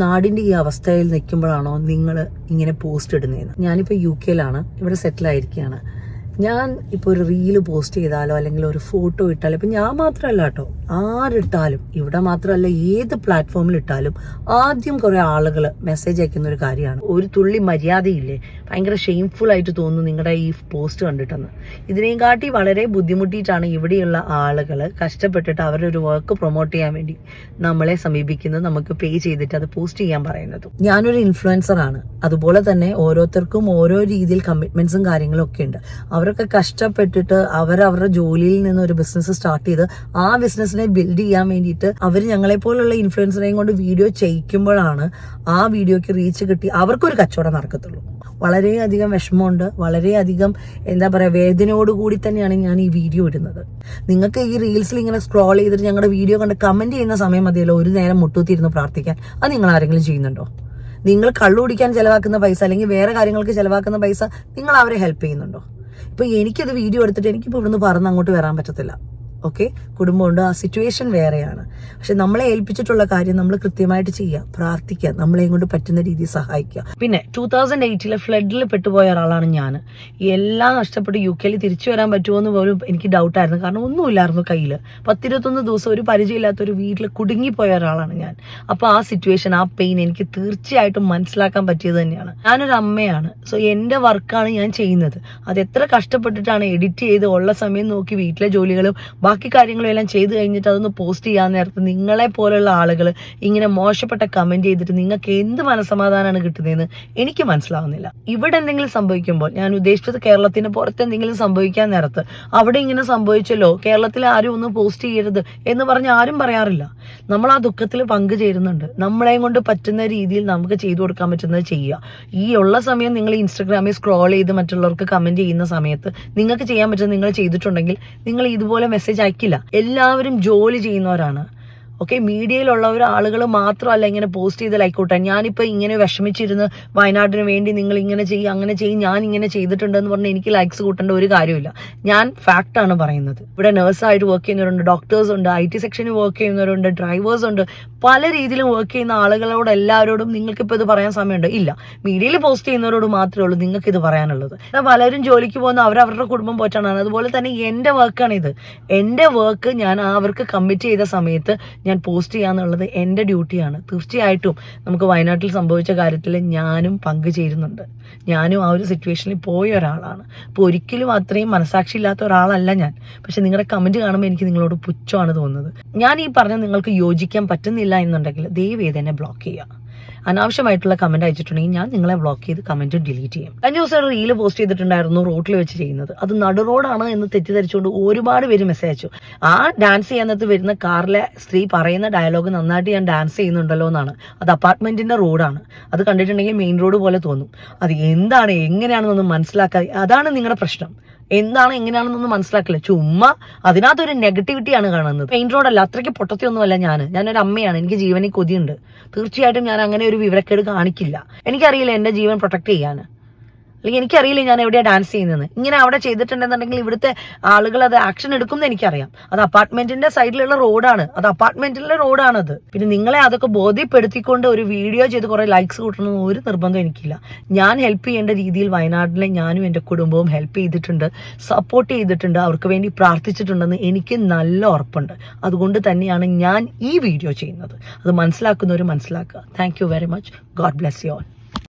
നാടിന്റെ ഈ അവസ്ഥയിൽ നിൽക്കുമ്പോഴാണോ നിങ്ങൾ ഇങ്ങനെ പോസ്റ്റ് ഇടുന്നതെന്ന്? ഞാനിപ്പോൾ UK-ലാണ്, ഇവിടെ സെറ്റിൽ ആയിരിക്കുകയാണ്. ഞാൻ ഇപ്പോൾ ഒരു റീല് പോസ്റ്റ് ചെയ്താലോ അല്ലെങ്കിൽ ഒരു ഫോട്ടോ ഇട്ടാലോ, ഇപ്പം ഞാൻ മാത്രമല്ല കേട്ടോ, ആരിട്ടാലും, ഇവിടെ മാത്രമല്ല ഏത് പ്ലാറ്റ്ഫോമിൽ ഇട്ടാലും ആദ്യം കുറേ ആളുകൾ മെസ്സേജ് അയക്കുന്ന ഒരു കാര്യമാണ്, ഒരു തുള്ളി മര്യാദയില്ലേ, ഭയങ്കര ഷെയിംഫുൾ ആയിട്ട് തോന്നുന്നു നിങ്ങളുടെ ഈ പോസ്റ്റ് കണ്ടിട്ടെന്ന്. ഇതിനെയും കാട്ടി വളരെ ബുദ്ധിമുട്ടിയിട്ടാണ് ഇവിടെയുള്ള ആളുകൾ കഷ്ടപ്പെട്ടിട്ട് അവരുടെ ഒരു വർക്ക് പ്രൊമോട്ട് ചെയ്യാൻ വേണ്ടി നമ്മളെ സമീപിക്കുന്നത്, നമുക്ക് പേ ചെയ്തിട്ട് അത് പോസ്റ്റ് ചെയ്യാൻ പറയുന്നത്. ഞാനൊരു ഇൻഫ്ലുവൻസറാണ്, അതുപോലെ തന്നെ ഓരോരുത്തർക്കും ഓരോ രീതിയിൽ കമ്മിറ്റ്മെന്റ്സും കാര്യങ്ങളും ഒക്കെ ഉണ്ട്. അവരൊക്കെ കഷ്ടപ്പെട്ടിട്ട് അവരവരുടെ ജോലിയിൽ നിന്ന് ഒരു ബിസിനസ് സ്റ്റാർട്ട് ചെയ്ത് ആ ബിസിനസ്സിനെ ബിൽഡ് ചെയ്യാൻ വേണ്ടിയിട്ട് അവർ ഞങ്ങളെപ്പോലുള്ള ഇൻഫ്ലുവൻസറെയും കൊണ്ട് വീഡിയോ ചെയ്യിക്കുമ്പോഴാണ് ആ വീഡിയോക്ക് റീച്ച് കിട്ടി അവർക്കൊരു കച്ചവടം നടക്കത്തുള്ളൂ. വളരെയധികം വിഷമമുണ്ട്, വളരെയധികം എന്താ പറയുക, വേദനയോടുകൂടി തന്നെയാണ് ഞാൻ ഈ വീഡിയോ ഇടുന്നത്. നിങ്ങൾക്ക് ഈ റീൽസിൽ ഇങ്ങനെ സ്ക്രോൾ ചെയ്തിട്ട് ഞങ്ങളുടെ വീഡിയോ കണ്ട് കമന്റ് ചെയ്യുന്ന സമയം മതിയല്ലോ ഒരു നേരം മുട്ടുകുത്തിയിരുന്ന് പ്രാർത്ഥിക്കാൻ. അത് നിങ്ങൾ ആരെങ്കിലും ചെയ്യുന്നുണ്ടോ? നിങ്ങൾ കള്ളു കുടിക്കാൻ ചെലവാക്കുന്ന പൈസ അല്ലെങ്കിൽ വേറെ കാര്യങ്ങൾക്ക് ചെലവാക്കുന്ന പൈസ നിങ്ങൾ അവരെ ഹെൽപ്പ് ചെയ്യുന്നുണ്ടോ? ഇപ്പൊ എനിക്കത് വീഡിയോ എടുത്തിട്ട് എനിക്കിപ്പോൾ ഇവിടുന്ന് പറന്ന് അങ്ങോട്ട് വരാൻ പറ്റത്തില്ല. ഓക്കെ, കുടുംബമുണ്ട്, ആ സിറ്റുവേഷൻ വേറെയാണ്. പക്ഷെ നമ്മളെ ഏൽപ്പിച്ചിട്ടുള്ള കാര്യം നമ്മൾ കൃത്യമായിട്ട് ചെയ്യുക, പ്രാർത്ഥിക്കുക, നമ്മളെയും കൊണ്ട് പറ്റുന്ന രീതിയിൽ സഹായിക്കുക. പിന്നെ 2008 ഫ്ലഡിൽ പെട്ടുപോയ ഒരാളാണ് ഞാൻ. എല്ലാം നഷ്ടപ്പെട്ട് UK തിരിച്ചു വരാൻ പറ്റുമോ എന്ന് പോലും എനിക്ക് ഡൗട്ടായിരുന്നു. കാരണം ഒന്നുമില്ലായിരുന്നു കയ്യിൽ. 10-21 ദിവസം ഒരു പരിചയമില്ലാത്ത ഒരു വീട്ടിൽ കുടുങ്ങിപ്പോയ ഒരാളാണ് ഞാൻ. അപ്പോൾ ആ സിറ്റുവേഷൻ, ആ പെയിൻ എനിക്ക് തീർച്ചയായിട്ടും മനസ്സിലാക്കാൻ പറ്റിയത് തന്നെയാണ്. ഞാനൊരു അമ്മയാണ്, സോ എൻ്റെ വർക്കാണ് ഞാൻ ചെയ്യുന്നത്. അത് എത്ര കഷ്ടപ്പെട്ടിട്ടാണ് എഡിറ്റ് ചെയ്ത് ഉള്ള സമയം നോക്കി വീട്ടിലെ ജോലികളും ബാക്കി കാര്യങ്ങളും എല്ലാം ചെയ്ത് കഴിഞ്ഞിട്ട് അതൊന്ന് പോസ്റ്റ് ചെയ്യാൻ നേരത്ത് നിങ്ങളെ പോലുള്ള ആളുകൾ ഇങ്ങനെ മോശപ്പെട്ട കമന്റ് ചെയ്തിട്ട് നിങ്ങൾക്ക് എന്ത് മനസ്സമാധാനമാണ് കിട്ടുന്നതെന്ന് എനിക്ക് മനസ്സിലാവുന്നില്ല. ഇവിടെ എന്തെങ്കിലും സംഭവിക്കുമ്പോൾ, ഞാൻ ഉദ്ദേശിച്ചത് കേരളത്തിന് പുറത്ത് എന്തെങ്കിലും സംഭവിക്കാൻ നേരത്ത്, അവിടെ ഇങ്ങനെ സംഭവിച്ചല്ലോ, കേരളത്തിൽ ആരും ഒന്നും പോസ്റ്റ് ചെയ്യരുത് എന്ന് പറഞ്ഞ് ആരും പറയാറില്ല. നമ്മൾ ആ ദുഃഖത്തിൽ പങ്കുചേരുന്നുണ്ട്. നമ്മളെയും കൊണ്ട് പറ്റുന്ന രീതിയിൽ നമുക്ക് ചെയ്തു കൊടുക്കാൻ പറ്റുന്നത് ചെയ്യുക. ഈ ഉള്ള സമയം നിങ്ങൾ ഇൻസ്റ്റഗ്രാമിൽ സ്ക്രോൾ ചെയ്ത് മറ്റുള്ളവർക്ക് കമന്റ് ചെയ്യുന്ന സമയത്ത് നിങ്ങൾക്ക് ചെയ്യാൻ പറ്റുന്നത് നിങ്ങൾ ചെയ്തിട്ടുണ്ടെങ്കിൽ നിങ്ങൾ ഇതുപോലെ മെസ്സേജ് അയക്കില്ല. എല്ലാവരും ജോലി ചെയ്യുന്നവരാണ്. ഓക്കെ, മീഡിയയിലുള്ളവർ ആളുകൾ മാത്രമല്ല ഇങ്ങനെ പോസ്റ്റ് ചെയ്ത് ലൈക്കോട്ടെ. ഞാനിപ്പോൾ ഇങ്ങനെ വിഷമിച്ചിരുന്ന് വയനാടിന് വേണ്ടി നിങ്ങൾ ഇങ്ങനെ ചെയ്യും അങ്ങനെ ചെയ്യും, ഞാൻ ഇങ്ങനെ ചെയ്തിട്ടുണ്ടെന്ന് പറഞ്ഞാൽ എനിക്ക് ലൈക്സ് കൂട്ടേണ്ട ഒരു കാര്യമില്ല. ഞാൻ ഫാക്റ്റാണ് പറയുന്നത്. ഇവിടെ നേഴ്സായിട്ട് വർക്ക് ചെയ്യുന്നവരുണ്ട്, ഡോക്ടേഴ്സ് ഉണ്ട്, IT സെക്ഷനിൽ വർക്ക് ചെയ്യുന്നവരുണ്ട്, ഡ്രൈവേഴ്സ് ഉണ്ട്, പല രീതിയിലും വർക്ക് ചെയ്യുന്ന ആളുകളോട് എല്ലാവരോടും നിങ്ങൾക്കിപ്പോൾ ഇത് പറയാൻ സമയമുണ്ട്? ഇല്ല. മീഡിയയിൽ പോസ്റ്റ് ചെയ്യുന്നവരോട് മാത്രമേ ഉള്ളൂ നിങ്ങൾക്ക് ഇത് പറയാനുള്ളത്. പലരും ജോലിക്ക് പോകുന്ന അവരവരുടെ കുടുംബം പോറ്റാണ്. അതുപോലെ തന്നെ എൻ്റെ വർക്കാണിത്. എൻ്റെ വർക്ക് ഞാൻ അവർക്ക് കമ്മിറ്റ് ചെയ്ത സമയത്ത് ഞാൻ പോസ്റ്റ് ചെയ്യാന്നുള്ളത് എൻ്റെ ഡ്യൂട്ടിയാണ്. തീർച്ചയായിട്ടും നമുക്ക് വയനാട്ടിൽ സംഭവിച്ച കാര്യത്തിൽ ഞാനും പങ്കുചേരുന്നുണ്ട്. ഞാനും ആ ഒരു സിറ്റുവേഷനിൽ പോയ ഒരാളാണ്. അപ്പോൾ ഒരിക്കലും അത്രയും മനസാക്ഷി ഇല്ലാത്ത ഒരാളല്ല ഞാൻ. പക്ഷെ നിങ്ങളുടെ കമന്റ് കാണുമ്പോൾ എനിക്ക് നിങ്ങളോട് പുച്ഛമാണ് തോന്നുന്നത്. ഞാൻ ഈ പറഞ്ഞ നിങ്ങൾക്ക് യോജിക്കാൻ പറ്റുന്നില്ല എന്നുണ്ടെങ്കിൽ ദയവേത് എന്നെ ബ്ലോക്ക് ചെയ്യുക. അനാവശ്യമായിട്ടുള്ള കമന്റ് അയച്ചിട്ടുണ്ടെങ്കിൽ ഞാൻ നിങ്ങളെ ബ്ലോക്ക് ചെയ്ത് കമന്റ് ഡിലീറ്റ് ചെയ്യും. കഴിഞ്ഞ ദിവസം ഒരു റീല് പോസ്റ്റ് ചെയ്തിട്ടുണ്ടായിരുന്നു, റോഡിൽ വെച്ച് ചെയ്യുന്നത്. അത് നടു റോഡാണ് എന്ന് തെറ്റിദ്ധരിച്ചുകൊണ്ട് ഒരുപാട് പേര് മെസ്സേജ് അയച്ചു. ആ ഡാൻസ് ചെയ്യാനത്ത് വരുന്ന കാറിലെ സ്ത്രീ പറയുന്ന ഡയലോഗ് നന്നായിട്ട് ഞാൻ ഡാൻസ് ചെയ്യുന്നുണ്ടല്ലോ എന്നാണ്. അത് അപ്പാർട്ട്മെന്റിന്റെ റോഡാണ്. അത് കണ്ടിട്ടുണ്ടെങ്കിൽ മെയിൻ റോഡ് പോലെ തോന്നും. അത് എന്താണ് എങ്ങനെയാണെന്നൊന്നും മനസ്സിലാക്കാതെ, അതാണ് നിങ്ങളുടെ പ്രശ്നം. എന്താണ് എങ്ങനെയാണെന്നൊന്നും മനസ്സിലാക്കില്ല. ചുമ്മാ അതിനകത്തൊരു നെഗറ്റിവിറ്റിയാണ് കാണുന്നത്. മെയിൻ റോഡല്ല, അത്രയ്ക്ക് പൊട്ടത്തിയൊന്നുമല്ല ഞാനൊരു അമ്മയാണ്. എനിക്ക് ജീവനിൽ കൊതിയുണ്ട്. തീർച്ചയായിട്ടും ഞാൻ അങ്ങനെ ഒരു വിവരക്കേട് കാണിക്കില്ല. എനിക്കറിയില്ല എൻ്റെ ജീവൻ പ്രൊട്ടക്ട് ചെയ്യാൻ, അല്ലെങ്കിൽ എനിക്കറിയില്ല ഞാൻ എവിടെയാണ് ഡാൻസ് ചെയ്യുന്നത്. ഇങ്ങനെ അവിടെ ചെയ്തിട്ടുണ്ടെന്നുണ്ടെങ്കിൽ ഇവിടുത്തെ ആളുകൾ അത് ആക്ഷൻ എടുക്കുമെന്ന് എനിക്കറിയാം. അത് അപ്പാർട്ട്മെന്റിന്റെ സൈഡിലുള്ള റോഡാണ്, അത് അപ്പാർട്ട്മെന്റിലെ റോഡാണത്. പിന്നെ നിങ്ങളെ അതൊക്കെ ബോധ്യപ്പെടുത്തിക്കൊണ്ട് ഒരു വീഡിയോ ചെയ്ത് കുറെ ലൈക്സ് കൂട്ടണമെന്ന് ഒരു നിർബന്ധം എനിക്കില്ല. ഞാൻ ഹെൽപ്പ് ചെയ്യേണ്ട രീതിയിൽ വയനാട്ടിലെ ഞാനും എൻ്റെ കുടുംബവും ഹെൽപ്പ് ചെയ്തിട്ടുണ്ട്, സപ്പോർട്ട് ചെയ്തിട്ടുണ്ട്, അവർക്ക് വേണ്ടി പ്രാർത്ഥിച്ചിട്ടുണ്ടെന്ന് എനിക്ക് നല്ല ഉറപ്പുണ്ട്. അതുകൊണ്ട് തന്നെയാണ് ഞാൻ ഈ വീഡിയോ ചെയ്യുന്നത്. അത് മനസ്സിലാക്കുന്നവർ മനസ്സിലാക്കുക. Thank you very much. God bless you all.